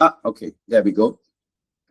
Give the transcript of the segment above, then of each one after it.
Okay, there we go.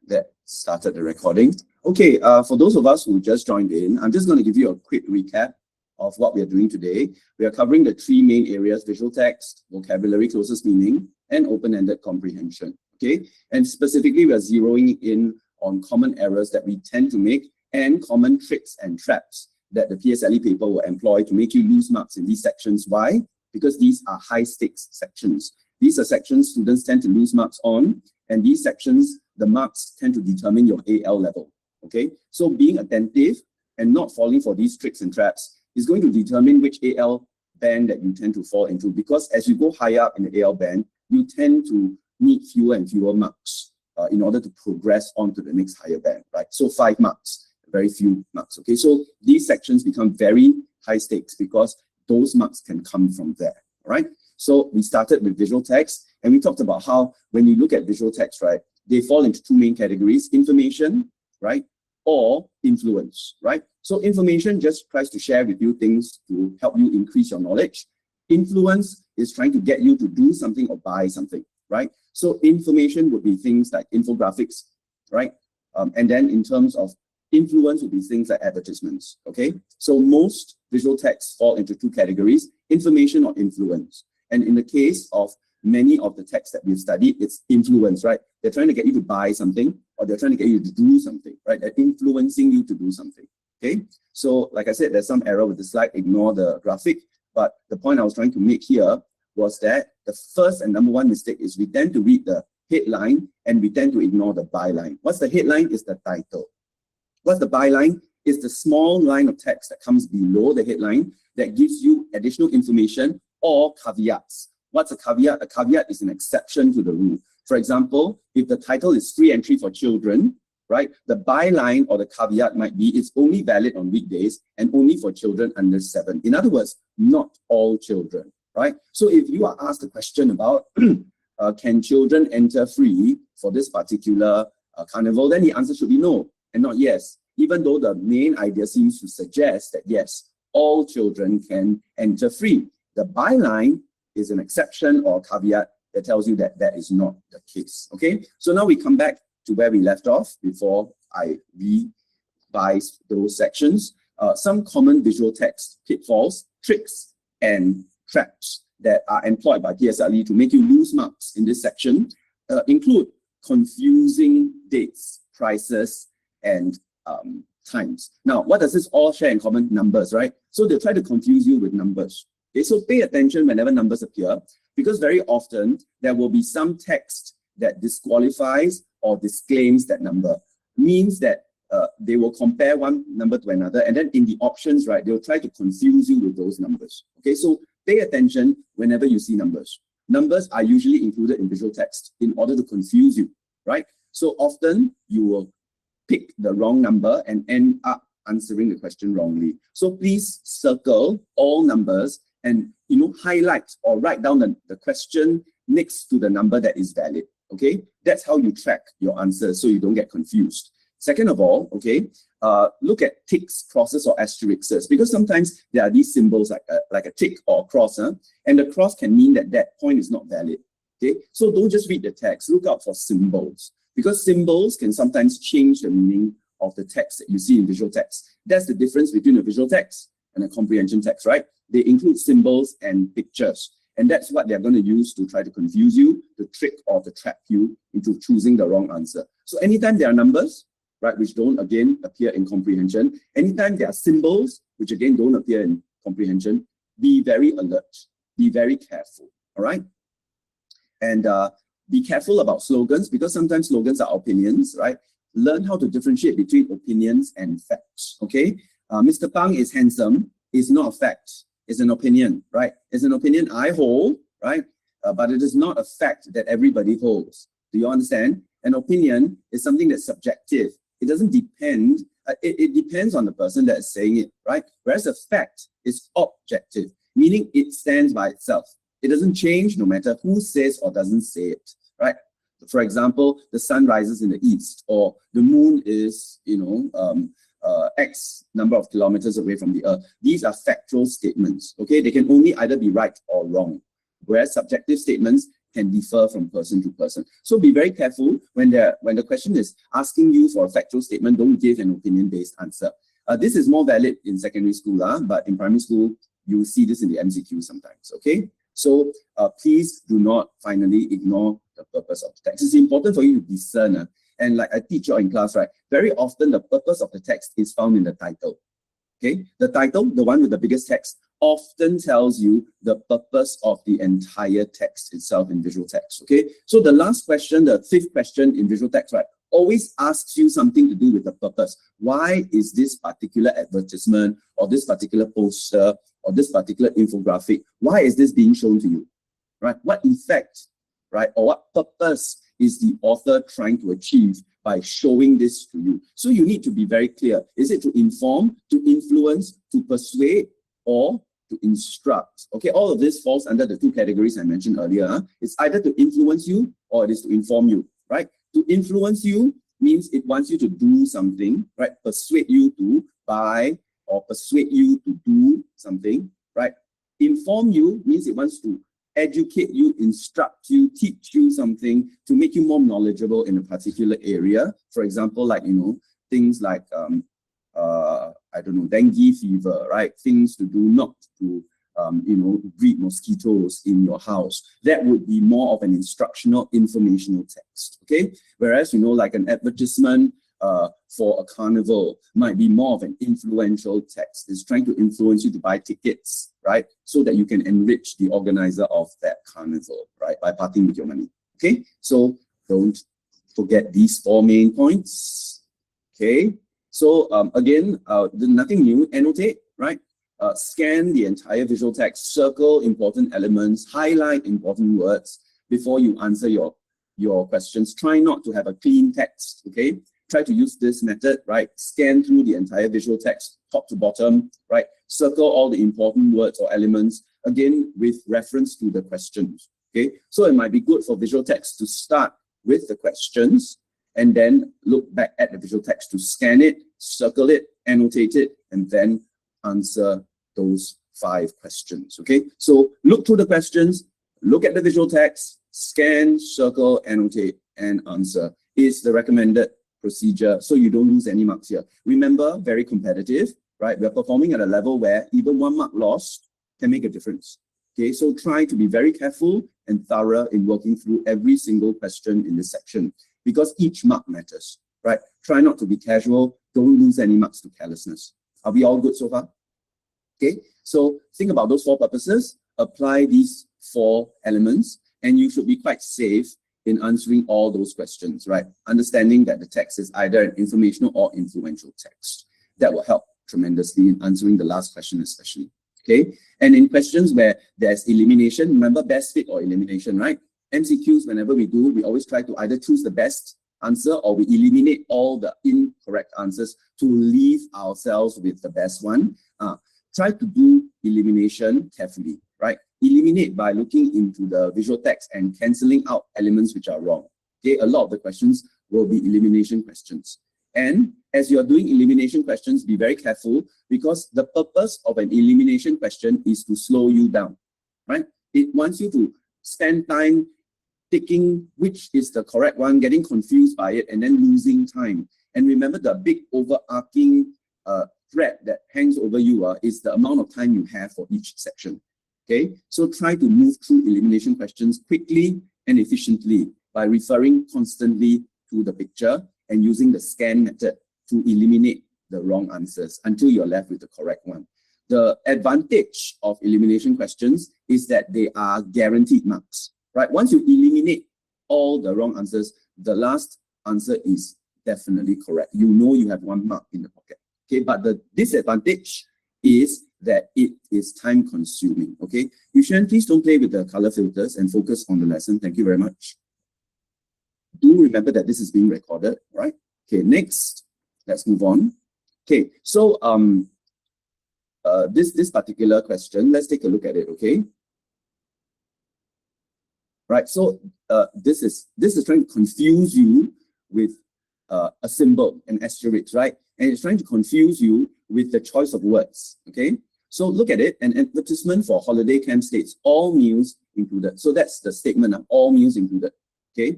That started the recording. Okay, for those of us who just joined in, I'm just going to give you a quick recap of what we are doing today. We are covering the three main areas: visual text, vocabulary closest meaning, and open-ended comprehension. Okay, and specifically we are zeroing in on common errors that we tend to make and common tricks and traps that the PSLE paper will employ to make you lose marks in these sections. Why? Because these are high-stakes sections. These are sections students tend to lose marks on, and these sections, the marks tend to determine your AL level. Okay, so being attentive and not falling for these tricks and traps is going to determine which AL band that you tend to fall into, because as you go higher up in the AL band, you tend to need fewer and fewer marks in order to progress on to the next higher band, right? So 5 marks, very few marks. Okay, so these sections become very high stakes because those marks can come from there. All right, so we started with visual text, and we talked about how when you look at visual text, right, they fall into 2 main categories: information, right, or influence, right? So information just tries to share with you things to help you increase your knowledge. Influence is trying to get you to do something or buy something, right? So information would be things like infographics, right? And then in terms of influence would be things like advertisements, okay? So most visual texts fall into 2 categories: information or influence. And in the case of many of the texts that we've studied, it's influence, right? They're trying to get you to buy something, or they're trying to get you to do something, right? They're influencing you to do something, okay? So like I said, there's some error with the slide, ignore the graphic, but the point I was trying to make here was that the first and number 1 mistake is we tend to read the headline and we tend to ignore the byline. What's the headline? Is the title. What's the byline? Is the small line of text that comes below the headline that gives you additional information or caveats. What's a caveat? A caveat is an exception to the rule. For example, if the title is free entry for children, right, the byline or the caveat might be it's only valid on weekdays and only for children under 7. In other words, not all children, right? So if you are asked a question about can children enter free for this particular carnival, then the answer should be no and not yes, even though the main idea seems to suggest that yes, all children can enter free. The byline is an exception or caveat that tells you that that is not the case. Okay, so now we come back to where we left off before I revise those sections. Some common visual text pitfalls, tricks, and traps that are employed by PSLE to make you lose marks in this section include confusing dates, prices, and times. Now, what does this all share in common? Numbers, right? So they try to confuse you with numbers. Okay, so pay attention whenever numbers appear, because very often there will be some text that disqualifies or disclaims that number. Means that they will compare one number to another, and then in the options, right, they'll try to confuse you with those numbers. Okay, so pay attention whenever you see numbers. Numbers are usually included in visual text in order to confuse you, right? So often you will pick the wrong number and end up answering the question wrongly. So please circle all numbers and highlight or write down the question next to the number that is valid. Okay, that's how you track your answers so you don't get confused. Second of all, okay, look at ticks, crosses, or asterisks, because sometimes there are these symbols like a tick or a cross, and the cross can mean that that point is not valid. Okay, so don't just read the text, look out for symbols, because symbols can sometimes change the meaning of the text that you see in visual text. That's the difference between a visual text and a comprehension text, right? They include symbols and pictures. And that's what they're going to use to try to confuse you, to trick or to trap you into choosing the wrong answer. So anytime there are numbers, right, which don't again appear in comprehension, anytime there are symbols, which again don't appear in comprehension, be very alert, be very careful, all right? And be careful about slogans, because sometimes slogans are opinions, right? Learn how to differentiate between opinions and facts, okay? Mr. Pang is handsome is not a fact. Is an opinion, right? It's an opinion I hold, right? But it is not a fact that everybody holds. Do you understand? An opinion is something that's subjective. It doesn't depend. It depends on the person that is saying it, right? Whereas a fact is objective, meaning it stands by itself. It doesn't change no matter who says or doesn't say it, right? For example, the sun rises in the east, or the moon is, X number of kilometers away from the earth. These are factual statements, okay? They can only either be right or wrong, whereas subjective statements can differ from person to person. So be very careful when the question is asking you for a factual statement, don't give an opinion-based answer. This is more valid in secondary school, but in primary school, you will see this in the MCQ sometimes, okay? So please do not finally ignore the purpose of the text. It's important for you to discern. And like I teach you in class, right? Very often the purpose of the text is found in the title. Okay, the title, the one with the biggest text, often tells you the purpose of the entire text itself in visual text. Okay, so the last question, the fifth question in visual text, right, always asks you something to do with the purpose. Why is this particular advertisement or this particular poster or this particular infographic, why is this being shown to you? Right? What effect, right, or what purpose is the author trying to achieve by showing this to you? So you need to be very clear. Is it to inform, to influence, to persuade, or to instruct? Okay, all of this falls under the two categories I mentioned earlier. It's either to influence you or it is to inform you, right? To influence you means it wants you to do something, right? Persuade you to buy or persuade you to do something, right? Inform you means it wants to educate you, instruct you, teach you something to make you more knowledgeable in a particular area. For example, like, things like, I don't know, dengue fever, right? Things to do not to, breed mosquitoes in your house. That would be more of an instructional, informational text, okay? Whereas, like an advertisement for a carnival might be more of an influential text. It's trying to influence you to buy tickets, right? So that you can enrich the organizer of that carnival, right? By parting with your money, okay? So don't forget these four main points, okay? So again, nothing new, annotate, right? Scan the entire visual text, circle important elements, highlight important words before you answer your questions. Try not to have a clean text, okay? Try to use this method, right? Scan through the entire visual text, top to bottom, right? Circle all the important words or elements, again, with reference to the questions, okay? So it might be good for visual text to start with the questions and then look back at the visual text to scan it, circle it, annotate it, and then answer those 5 questions, okay? So look through the questions, look at the visual text, scan, circle, annotate, and answer is the recommended procedure, so you don't lose any marks here. Remember, very competitive, right? We're performing at a level where even 1 mark lost can make a difference. Okay, so try to be very careful and thorough in working through every single question in this section because each mark matters, right? Try not to be casual. Don't lose any marks to carelessness. Are we all good so far? Okay, so think about those 4 purposes, apply these 4 elements, and you should be quite safe in answering all those questions, right? Understanding that the text is either an informational or influential text. That will help tremendously in answering the last question especially, okay? And in questions where there's elimination, remember best fit or elimination, right? MCQs, whenever we do, we always try to either choose the best answer or we eliminate all the incorrect answers to leave ourselves with the best one. Try to do elimination carefully, right? Eliminate by looking into the visual text and cancelling out elements which are wrong. Okay, a lot of the questions will be elimination questions. And as you are doing elimination questions, be very careful because the purpose of an elimination question is to slow you down, right? It wants you to spend time picking which is the correct one, getting confused by it, and then losing time. And remember, the big overarching thread that hangs over you is the amount of time you have for each section. Okay, so try to move through elimination questions quickly and efficiently by referring constantly to the picture and using the scan method to eliminate the wrong answers until you're left with the correct one. The advantage of elimination questions is that they are guaranteed marks, right? Once you eliminate all the wrong answers, the last answer is definitely correct. You know you have 1 mark in the pocket. Okay, but the disadvantage is that it is time consuming. Okay, Yushan, please don't play with the color filters and focus on the lesson. Thank you very much. Do remember that this is being recorded, right? Okay, next, let's move on. Okay, so this particular question, let's take a look at it. Okay, right. So this is trying to confuse you with a symbol, an asterisk, right? And it's trying to confuse you with the choice of words, okay? So look at it. An advertisement for holiday camp states all meals included. So that's the statement, all meals included. Okay.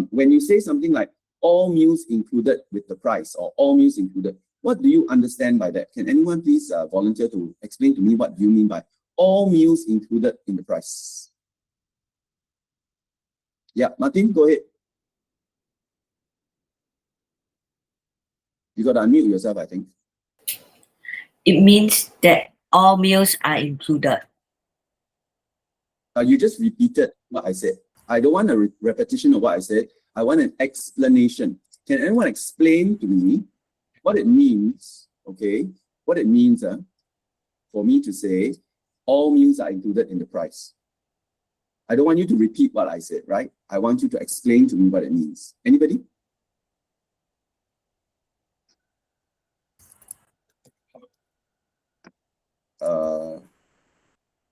When you say something like all meals included with the price or all meals included, what do you understand by that? Can anyone please volunteer to explain to me what you mean by all meals included in the price? Yeah, Martin, go ahead. You got to unmute yourself, I think. It means that all meals are included. You just repeated what I said. I don't want a repetition of what I said. I want an explanation. Can anyone explain to me what it means, okay? What it means for me to say all meals are included in the price. I don't want you to repeat what I said, right? I want you to explain to me what it means. Anybody?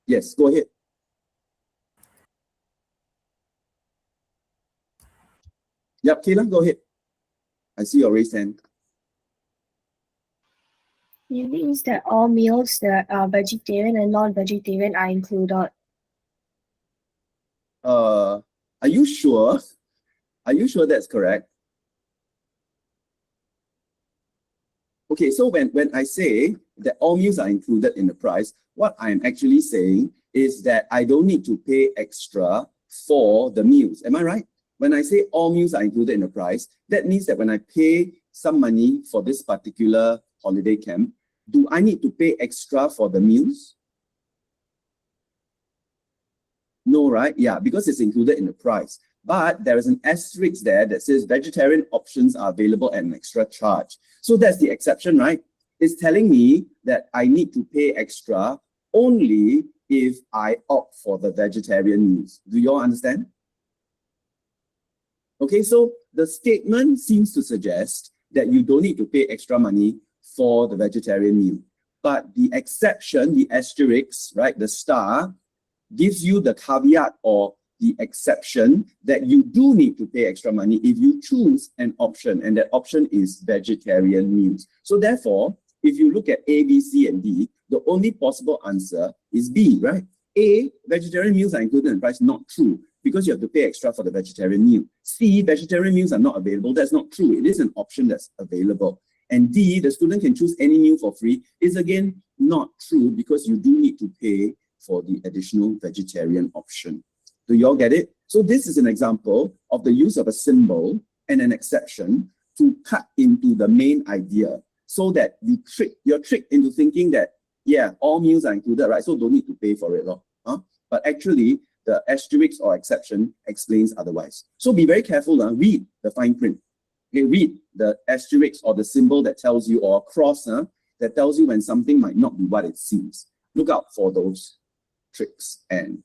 Yes, go ahead. Yep, Kayla, go ahead. I see your raised hand. It means that all meals that are vegetarian and non-vegetarian are included. Are you sure? Are you sure that's correct? Okay, so when I say that all meals are included in the price, what I'm actually saying is that I don't need to pay extra for the meals. Am I right? When I say all meals are included in the price, that means that when I pay some money for this particular holiday camp, do I need to pay extra for the meals? No, right? Yeah, because it's included in the price. But there is an asterisk there that says vegetarian options are available at an extra charge. So that's the exception, right? It's telling me that I need to pay extra only if I opt for the vegetarian meals. Do you all understand? Okay, so the statement seems to suggest that you don't need to pay extra money for the vegetarian meal. But the exception, the asterisk, right, the star, gives you the caveat or the exception that you do need to pay extra money if you choose an option, and that option is vegetarian meals. So therefore, if you look at A, B, C, and D, the only possible answer is B, right? A, vegetarian meals are included in the price, not true, because you have to pay extra for the vegetarian meal. C, vegetarian meals are not available, that's not true. It is an option that's available. And D, the student can choose any meal for free, is again not true, because you do need to pay for the additional vegetarian option. Do you all get it? So this is an example of the use of a symbol and an exception to cut into the main idea, so that you're tricked into thinking that, yeah, all meals are included, right? So don't need to pay for it. But actually, the asterisk or exception explains otherwise. So be very careful, read the fine print. Okay, read the asterisk or the symbol that tells you, or a cross that tells you when something might not be what it seems. Look out for those tricks and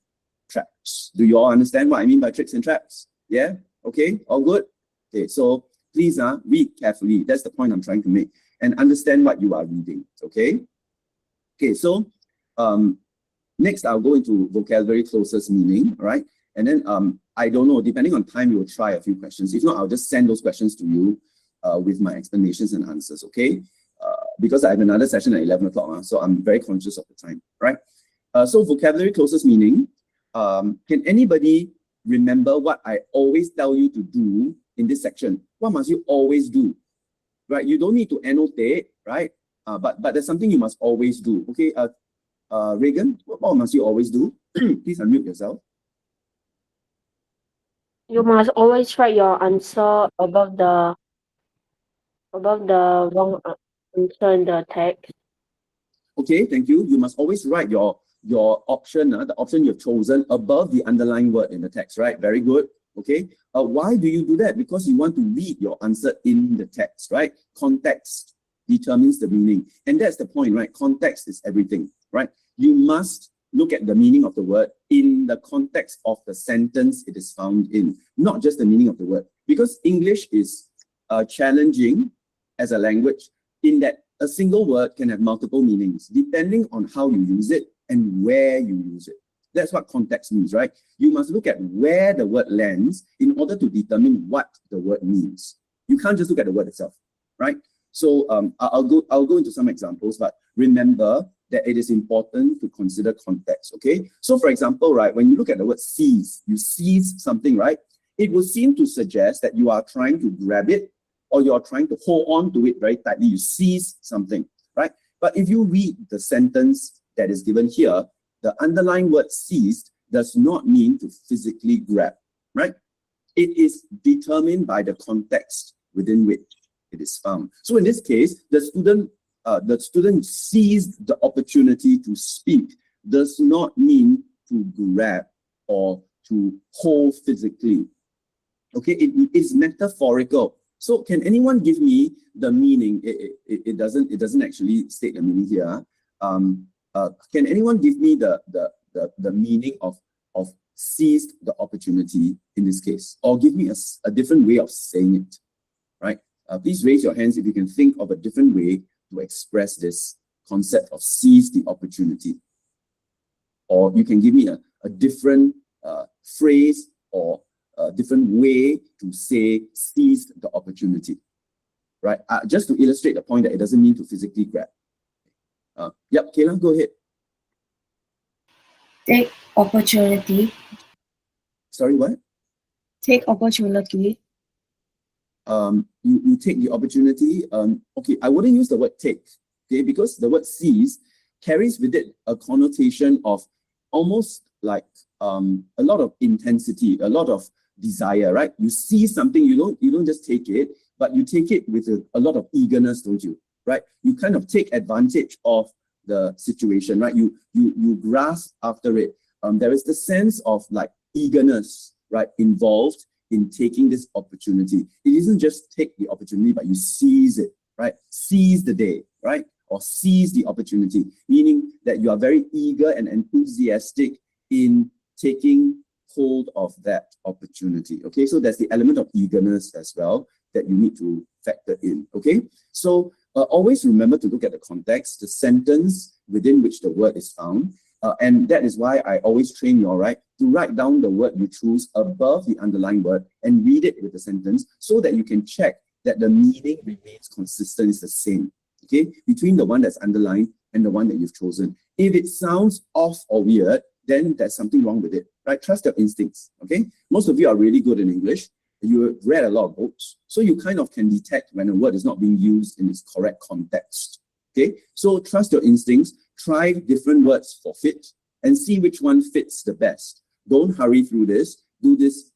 traps. Do you all understand what I mean by tricks and traps? Yeah? Okay, all good? Okay, so please read carefully. That's the point I'm trying to make. And understand what you are reading, okay? Okay, so next I'll go into vocabulary closest meaning, right? And then I don't know, depending on time, we will try a few questions. If not, I'll just send those questions to you with my explanations and answers, okay? Because I have another session at 11 o'clock, so I'm very conscious of the time, right? So vocabulary closest meaning. Can anybody remember what I always tell you to do in this section? What must you always do? Right? You don't need to annotate, right? But there's something you must always do. Okay, Reagan, what must you always do? Please unmute yourself. You must always write your answer above the wrong answer in the text. Okay, thank you. You must always write your option, the option you've chosen, above the underlying word in the text, right? Very good. Okay. Why do you do that? Because you want to read your answer in the text, right? Context determines the meaning. And that's the point, right? Context is everything, right? You must look at the meaning of the word in the context of the sentence it is found in, not just the meaning of the word. Because English is challenging as a language in that a single word can have multiple meanings depending on how you use it and where you use it. That's what context means, right? You must look at where the word lands in order to determine what the word means. You can't just look at the word itself, right? So I'll go into some examples, but remember, that it is important to consider context, okay? So for example, right, when you look at the word seize, you seize something, right? It will seem to suggest that you are trying to grab it or you're trying to hold on to it very tightly. You seize something, right? But if you read the sentence that is given here, the underlying word seized does not mean to physically grab, right? It is determined by the context within which it is found. So in this case, the student seized the opportunity to speak does not mean to grab or to hold physically. Okay, it is metaphorical. So can anyone give me the meaning? It doesn't actually state the meaning here. Can anyone give me the meaning of seized the opportunity in this case, or give me a different way of saying it, right? Please raise your hands if you can think of a different way to express this concept of seize the opportunity. Or you can give me a different phrase or a different way to say seize the opportunity, right? Just to illustrate the point that it doesn't mean to physically grab. Yep, Kayla, go ahead. Take opportunity. Sorry, what? Take opportunity. You take the opportunity. Okay, I wouldn't use the word take, okay, because the word seize carries with it a connotation of almost like a lot of intensity, a lot of desire, right? You see something, you don't just take it, but you take it with a lot of eagerness, don't you? Right? You kind of take advantage of the situation, right? You grasp after it. There is the sense of like eagerness, right, involved in taking this opportunity. It isn't just take the opportunity, but you seize it, right? Seize the day, right? Or seize the opportunity, meaning that you are very eager and enthusiastic in taking hold of that opportunity. Okay, so there's the element of eagerness as well that you need to factor in. Okay, so always remember to look at the context, the sentence within which the word is found. And that is why I always train you, all right, to write down the word you choose above the underlying word and read it with the sentence so that you can check that the meaning remains consistent, is the same, okay, between the one that's underlined and the one that you've chosen. If it sounds off or weird, then there's something wrong with it, right? Trust your instincts, okay? Most of you are really good in English. You have read a lot of books, so you kind of can detect when a word is not being used in its correct context, okay? So trust your instincts, try different words for fit, and see which one fits the best. Don't hurry through this, do this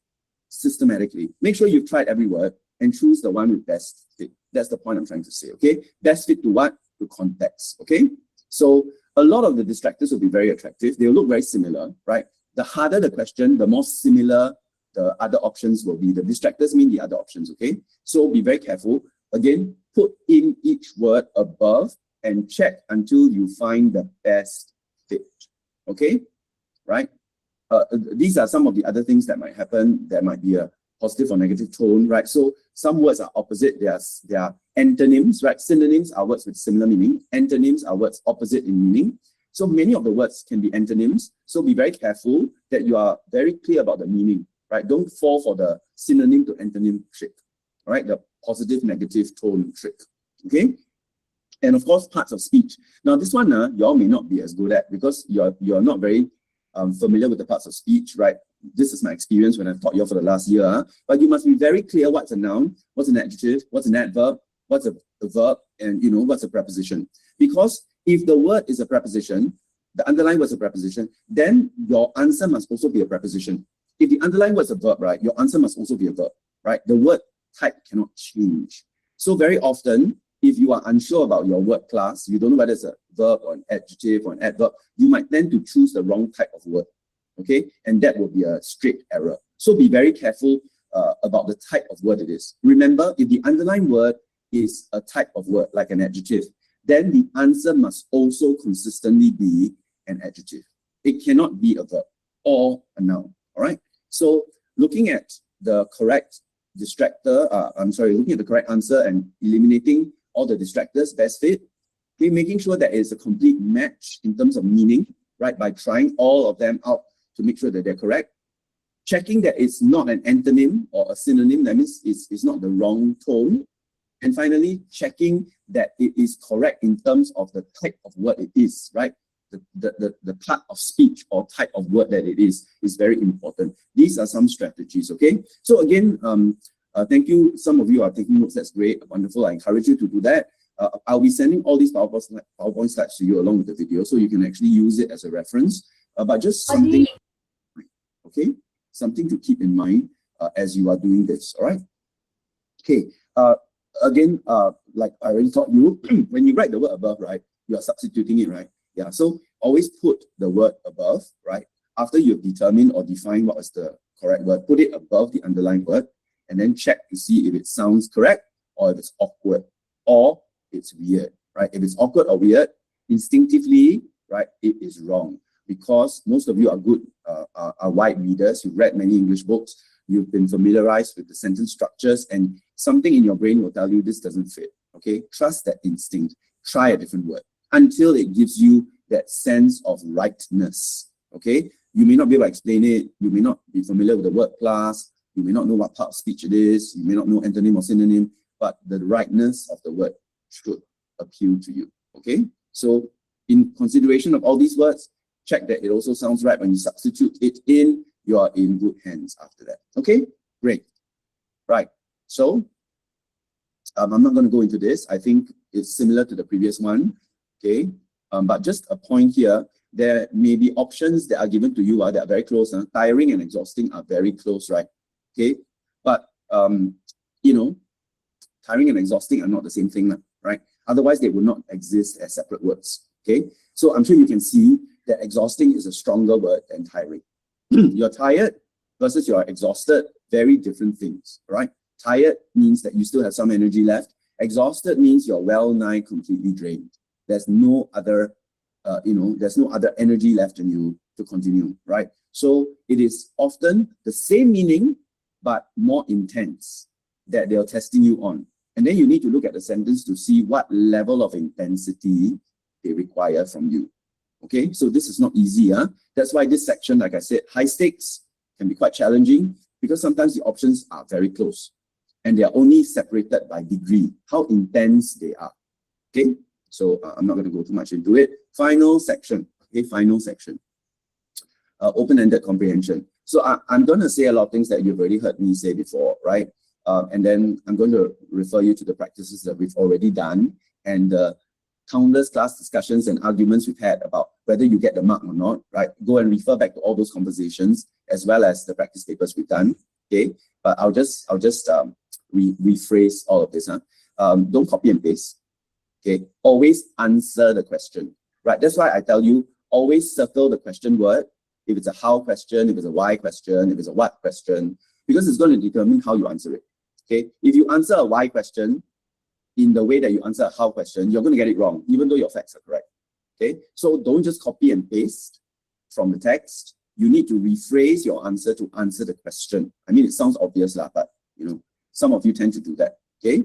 systematically. Make sure you've tried every word and choose the one with best fit. That's the point I'm trying to say, okay? Best fit to what? To context, okay? So a lot of the distractors will be very attractive. They'll look very similar, right? The harder the question, the more similar the other options will be. The distractors mean the other options, okay? So be very careful. Again, put in each word above and check until you find the best fit, okay? Right? These are some of the other things that might happen. There might be a positive or negative tone, right? So some words are opposite. They are antonyms, right? Synonyms are words with similar meaning. Antonyms are words opposite in meaning. So many of the words can be antonyms. So be very careful that you are very clear about the meaning, right? Don't fall for the synonym to antonym trick, all right? The positive, negative tone trick, okay? And of course, parts of speech. Now this one, you all may not be as good at because you're not very familiar with the parts of speech, right? This is my experience when I've taught you for the last year. But you must be very clear what's a noun, what's an adjective, what's an adverb, what's a verb, and what's a preposition. Because if the word is a preposition, the underlying word's a preposition, then your answer must also be a preposition. If the underlying word's a verb, right, your answer must also be a verb, right? The word type cannot change. So very often, if you are unsure about your word class, you don't know whether it's a verb or an adjective or an adverb, you might tend to choose the wrong type of word, okay? And that will be a straight error. So be very careful about the type of word it is. Remember, if the underlying word is a type of word, like an adjective, then the answer must also consistently be an adjective. It cannot be a verb or a noun, all right? So looking at the correct distractor, looking at the correct answer and eliminating all the distractors, best fit, okay, making sure that it's a complete match in terms of meaning, right, by trying all of them out to make sure that they're correct. Checking that it's not an antonym or a synonym, that means it's not the wrong tone, And finally, checking that it is correct in terms of the type of word it is, right? The part of speech or type of word that it is very important. These are some strategies, okay? So again, thank you. Some of you are taking notes. That's great. Wonderful. I encourage you to do that. I'll be sending all these PowerPoint slides to you along with the video, so you can actually use it as a reference. But just something, okay? Something to keep in mind as you are doing this, all right? Okay. Again, like I already taught you, when you write the word above, right, you are substituting it, right? Yeah, so always put the word above, right? After you've determined or defined what is the correct word, put it above the underlined word, and then check to see if it sounds correct or if it's awkward or it's weird, right? If it's awkward or weird, instinctively, right, it is wrong, because most of you are good, are wide readers. You've read many English books. You've been familiarized with the sentence structures, and something in your brain will tell you this doesn't fit, okay? Trust that instinct. Try a different word until it gives you that sense of rightness, okay? You may not be able to explain it. You may not be familiar with the word class. You may not know what part of speech it is. You may not know antonym or synonym, but the rightness of the word should appeal to you, okay? So in consideration of all these words, check that it also sounds right. When you substitute it in, you are in good hands after that. Okay, great. Right, so I'm not going to go into this. I think it's similar to the previous one. Okay, but just a point here, there may be options that are given to you that are very close. Tiring and exhausting are very close, right? Okay, but you know, tiring and exhausting are not the same thing, right? Otherwise, they would not exist as separate words. Okay, so I'm sure you can see that exhausting is a stronger word than tiring. You're tired versus you're exhausted, very different things, right? Tired means that you still have some energy left. Exhausted means you're well nigh completely drained. There's no other, there's no other energy left in you to continue, right? So it is often the same meaning, but more intense that they're testing you on. And then you need to look at the sentence to see what level of intensity they require from you. Okay, so this is not easy. That's why this section, like I said, high stakes can be quite challenging, because sometimes the options are very close and they are only separated by degree, how intense they are. Okay, so I'm not going to go too much into it. Final section. Okay, final section. Open-ended comprehension. So I'm going to say a lot of things that you've already heard me say before, right? And then I'm going to refer you to the practices that we've already done, and countless class discussions and arguments we've had about whether you get the mark or not, right? Go and refer back to all those conversations, as well as the practice papers we've done, okay? But I'll just rephrase all of this. Don't copy and paste, okay? Always answer the question, right? That's why I tell you, always circle the question word. If it's a how question, if it's a why question, if it's a what question, because it's going to determine how you answer it, okay? If you answer a why question in the way that you answer a how question, you're going to get it wrong, even though your facts are correct. Okay, so don't just copy and paste from the text. You need to rephrase your answer to answer the question. I mean, it sounds obvious, but you know, some of you tend to do that. Okay,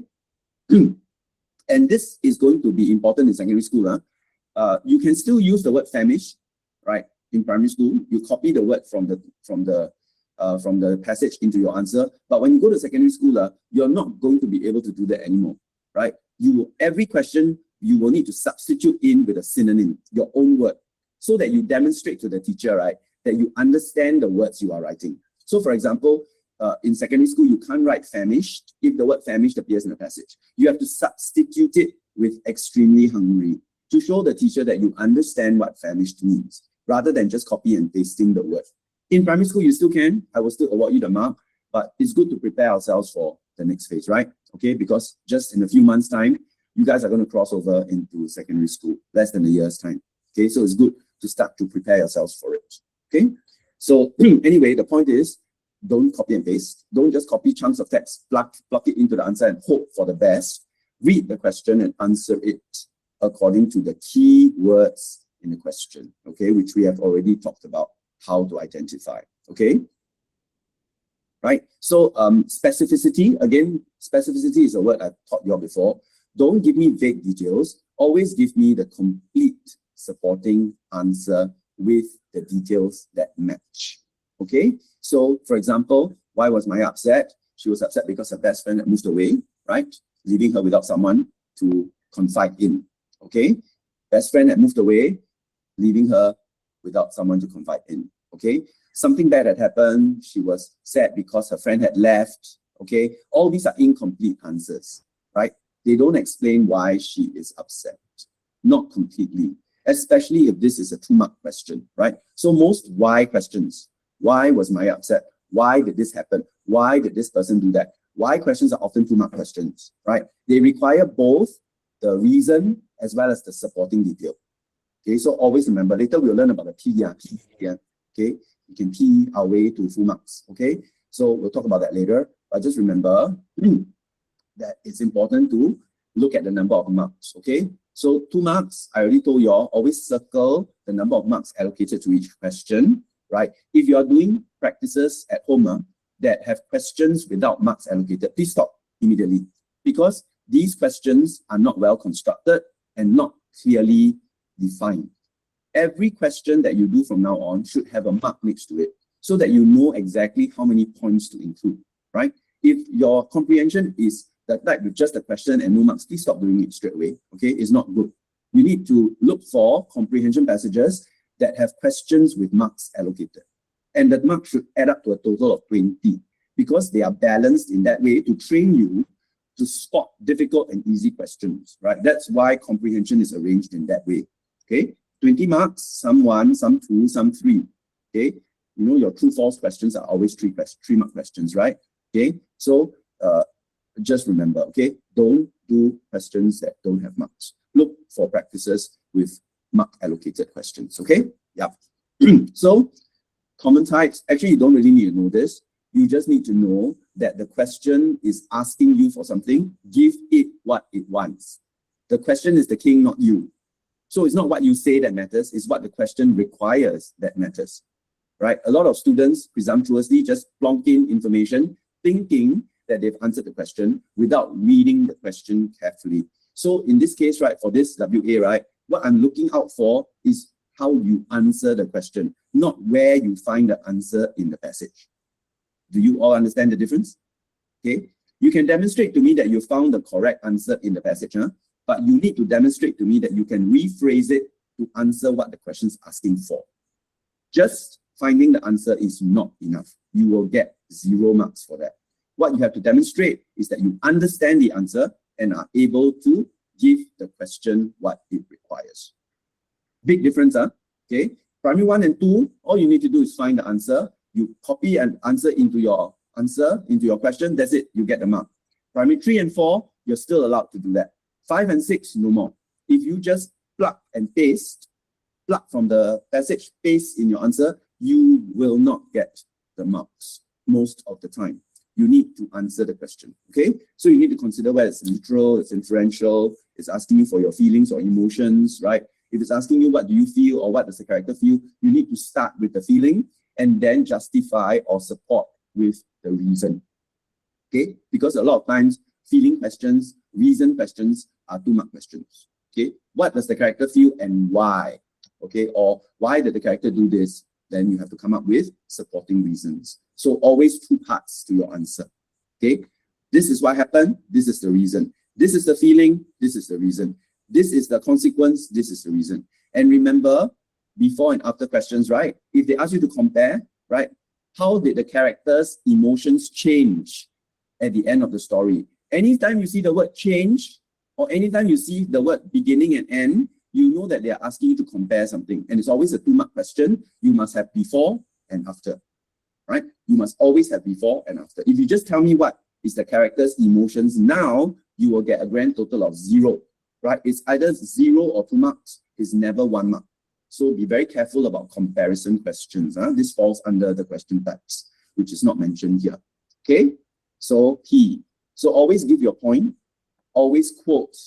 and this is going to be important in secondary school. You can still use the word famished, right? In primary school, you copy the word from the passage into your answer. But when you go to secondary school, you're not going to be able to do that anymore. Right? Every question you will need to substitute in with a synonym, your own word, so that you demonstrate to the teacher, right, that you understand the words you are writing. So, for example, in secondary school, you can't write famished if the word famished appears in the passage. You have to substitute it with extremely hungry to show the teacher that you understand what famished means, rather than just copy and pasting the word. In primary school, you still can. I will still award you the mark, but it's good to prepare ourselves for the next phase, right? Okay, because just in a few months' time, you guys are going to cross over into secondary school, less than a year's time. Okay, so it's good to start to prepare yourselves for it. Okay, so anyway, the point is, don't copy and paste. Don't just copy chunks of text, plug it into the answer and hope for the best. Read the question and answer it according to the key words in the question, okay, which we have already talked about how to identify. Okay. Right, so specificity, again, specificity is a word I've taught you all before. Don't give me vague details. Always give me the complete supporting answer with the details that match. Okay, so for example, why was Maya upset? She was upset because her best friend had moved away, right? leaving her without someone to confide in. Okay, best friend had moved away, leaving her without someone to confide in. Okay, something bad had happened. She was sad because her friend had left. Okay, all these are incomplete answers, right? They don't explain why she is upset. Not completely, especially if this is a 2-mark question, right? So most why questions. Why was Maya upset? Why did this happen? Why did this person do that? Why questions are often 2-mark questions, right? They require both the reason as well as the supporting detail. Okay, so always remember, later we'll learn about the P here. Okay, you can P our way to full marks. Okay, so we'll talk about that later. But just remember that it's important to look at the number of marks. Okay, so 2 marks, I already told you all, always circle the number of marks allocated to each question, right? If you are doing practices at home that have questions without marks allocated, please stop immediately, because these questions are not well constructed and not clearly defined. Every question that you do from now on should have a mark next to it so that you know exactly how many points to include, right? If your comprehension is the type with just a question and no marks, please stop doing it straight away. Okay, it's not good. You need to look for comprehension passages that have questions with marks allocated. And that mark should add up to a total of 20 because they are balanced in that way to train you to spot difficult and easy questions, right? That's why comprehension is arranged in that way. Okay, 20 marks, some 1, some 2, some 3. Okay, you know your true-false questions are always 3-mark questions, right? Okay, so just remember, okay, don't do questions that don't have marks. Look for practices with mark allocated questions. Okay, yeah. So common types, actually you don't really need to know this. You just need to know that the question is asking you for something. Give it what it wants. The question is the king, not you. So it's not what you say that matters, it's what the question requires that matters, right? A lot of students presumptuously just plonk in information thinking that they've answered the question without reading the question carefully. So in this case, right, for this WA, right, what I'm looking out for is how you answer the question, not where you find the answer in the passage. Do you all understand the difference? Okay, you can demonstrate to me that you found the correct answer in the passage, but you need to demonstrate to me that you can rephrase it to answer what the question is asking for. Just finding the answer is not enough. You will get 0 marks for that. What you have to demonstrate is that you understand the answer and are able to give the question what it requires. Big difference, okay? Primary 1 and 2, all you need to do is find the answer. You copy an answer into your question, that's it, you get the mark. Primary 3 and 4, you're still allowed to do that. 5 and 6, no more. If you just plug and paste, plug from the passage, paste in your answer, you will not get the marks most of the time. You need to answer the question, okay? So you need to consider whether it's literal, it's inferential, it's asking you for your feelings or emotions, right? If it's asking you what do you feel or what does the character feel, you need to start with the feeling and then justify or support with the reason, okay? Because a lot of times, feeling questions, reason questions are 2-mark questions, okay? What does the character feel and why, okay? Or why did the character do this? Then you have to come up with supporting reasons. So always 2 parts to your answer, okay? This is what happened, this is the reason. This is the feeling, this is the reason. This is the consequence, this is the reason. And remember, before and after questions, right? If they ask you to compare, right? How did the character's emotions change at the end of the story? Anytime you see the word change, or anytime you see the word beginning and end, you know that they are asking you to compare something. And it's always a 2-mark question. You must have before and after, right? You must always have before and after. If you just tell me what is the character's emotions now, you will get a grand total of 0, right? It's either 0 or 2 marks. It's never 1 mark. So be very careful about comparison questions. This falls under the question types, which is not mentioned here. Okay, so key. So always give your point, always quote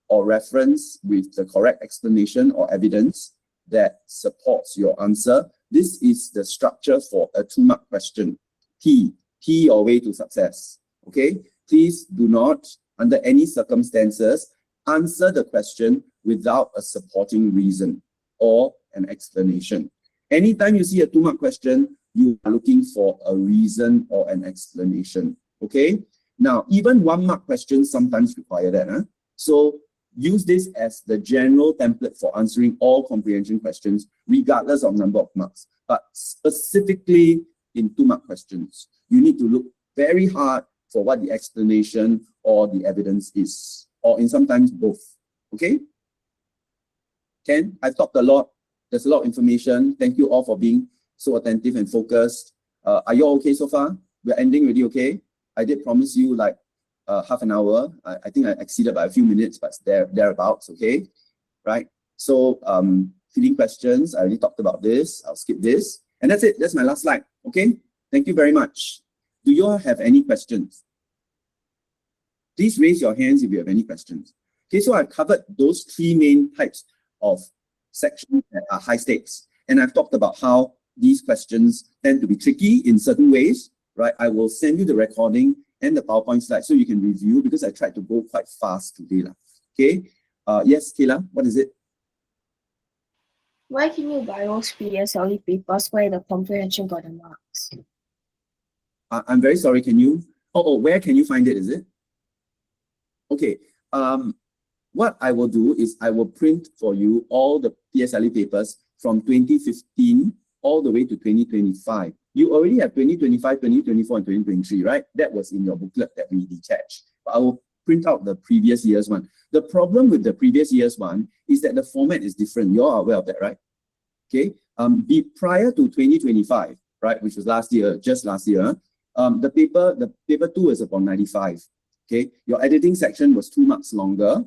or reference with the correct explanation or evidence that supports your answer. This is the structure for a 2-mark question. Key your way to success. Okay, please do not, under any circumstances, answer the question without a supporting reason or an explanation. Anytime you see a 2-mark question, you are looking for a reason or an explanation. Okay, Now, even 1 mark questions sometimes require that. So use this as the general template for answering all comprehension questions, regardless of number of marks. But specifically in 2 mark questions, you need to look very hard for what the explanation or the evidence is, or in sometimes both. Okay? Ken, I've talked a lot. There's a lot of information. Thank you all for being so attentive and focused. Are you all okay so far? We're ending already, okay? I did promise you like half an hour. I think I exceeded by a few minutes, but thereabouts, okay? Right? So feeding questions, I already talked about this. I'll skip this. And that's it. That's my last slide. Okay? Thank you very much. Do you all have any questions? Please raise your hands if you have any questions. Okay, so I've covered those 3 main types of sections that are high stakes. And I've talked about how these questions tend to be tricky in certain ways, right? I will send you the recording and the PowerPoint slide so you can review, because I tried to go quite fast today. Okay, yes, Kayla, what is it? Why can you buy those PSLE papers where the comprehension got the marks? I'm very sorry, can you? Where can you find it, is it? Okay, what I will do is I will print for you all the PSLE papers from 2015 all the way to 2025. You already have 2025, 2024, and 2023, right? That was in your booklet that we detached. But I will print out the previous year's one. The problem with the previous year's one is that the format is different. You're aware of that, right? Okay. Prior to 2025, right, which was last year, just last year, the paper 2 is upon 95. Okay. Your editing section was 2 marks longer.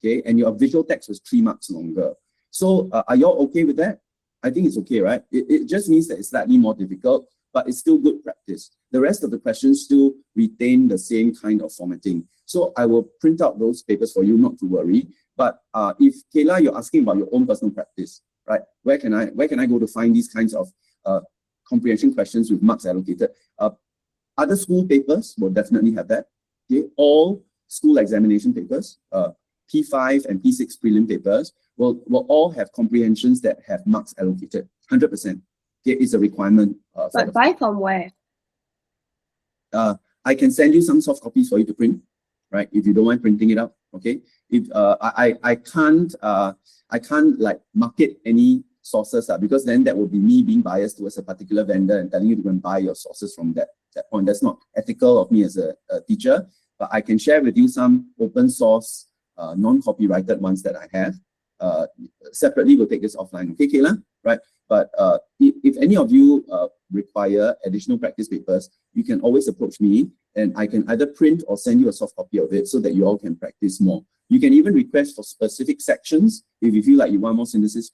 Okay, and your visual text was 3 marks longer. So are y'all okay with that? I think it's okay, right? It just means that it's slightly more difficult, but it's still good practice. The rest of the questions still retain the same kind of formatting. So I will print out those papers for you, not to worry. But if Kayla, you're asking about your own personal practice, right? Where can I go to find these kinds of comprehension questions with marks allocated? Other school papers will definitely have that. Okay, all school examination papers, P5 and P6 prelim papers will all have comprehensions that have marks allocated, 100%. Okay, it's a requirement. But buy from where? I can send you some soft copies for you to print, right? If you don't mind printing it out, okay? If I can't like market any sources because then that would be me being biased towards a particular vendor and telling you to go and buy your sources from that point. That's not ethical of me as a teacher, but I can share with you some open source non-copyrighted ones that I have. Separately, we'll take this offline. Okay, Kayla? Right? But if any of you require additional practice papers, you can always approach me and I can either print or send you a soft copy of it so that you all can practice more. You can even request for specific sections. If you feel like you want more synthesis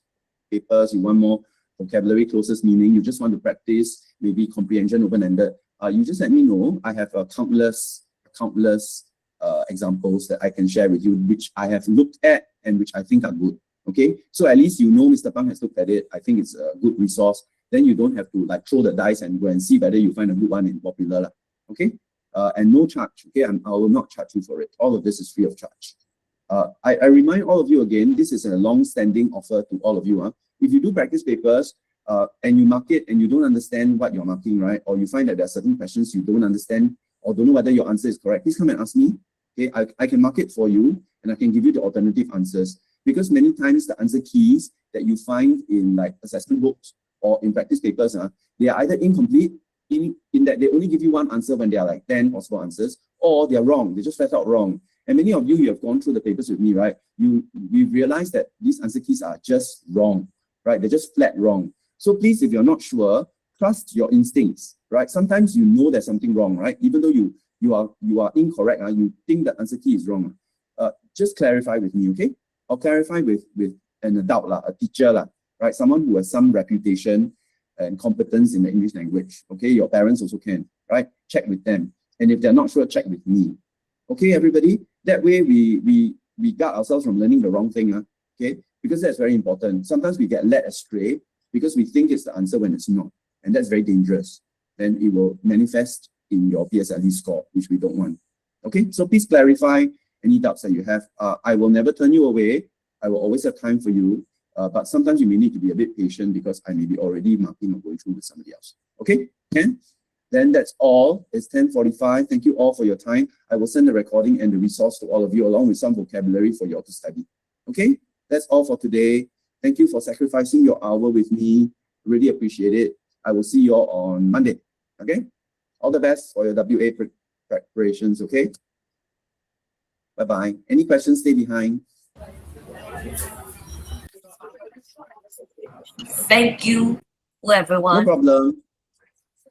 papers, you want more vocabulary, closest meaning, you just want to practice maybe comprehension open-ended, you just let me know. I have countless examples that I can share with you, which I have looked at and which I think are good. Okay, so at least you know Mr. Pang has looked at it. I think it's a good resource. Then you don't have to like throw the dice and go and see whether you find a good one in Popular. Okay, and no charge. Okay, I will not charge you for it. All of this is free of charge. I remind all of you again, this is a long-standing offer to all of you. If you do practice papers and you mark it and you don't understand what you're marking, right, or you find that there are certain questions you don't understand or don't know whether your answer is correct, please come and ask me. Okay, I can mark it for you and I can give you the alternative answers. Because many times the answer keys that you find in like assessment books or in practice papers, they are either incomplete in that they only give you one answer when there are like 10 possible answers, or they're wrong, they just flat out wrong. And many of you have gone through the papers with me, right? We realize that these answer keys are just wrong, right? They're just flat wrong. So please, if you're not sure, trust your instincts, right? Sometimes you know there's something wrong, right? Even though you are incorrect, you think the answer key is wrong. Just clarify with me, okay? Or clarify with an adult, a teacher, right? Someone who has some reputation and competence in the English language. Okay, your parents also can, right? Check with them. And if they're not sure, check with me. Okay, everybody? That way we guard ourselves from learning the wrong thing, okay? Because that's very important. Sometimes we get led astray because we think it's the answer when it's not. And that's very dangerous. Then it will manifest in your PSLE score, which we don't want. Okay, so please clarify any doubts that you have. I will never turn you away. I will always have time for you. But sometimes you may need to be a bit patient because I may be already marking or going through with somebody else. Okay, Ken? Then that's all. It's 10:45. Thank you all for your time. I will send the recording and the resource to all of you along with some vocabulary for you all to study. Okay, that's all for today. Thank you for sacrificing your hour with me. Really appreciate it. I will see you all on Monday. Okay, all the best for your WA preparations. Okay, bye-bye. Any questions, stay behind. Thank you, No everyone. problem.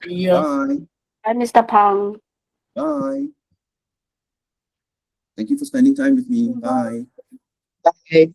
Yeah. Bye. Bye, Mr. Pang. Bye. Thank you for spending time with me. Bye. Bye.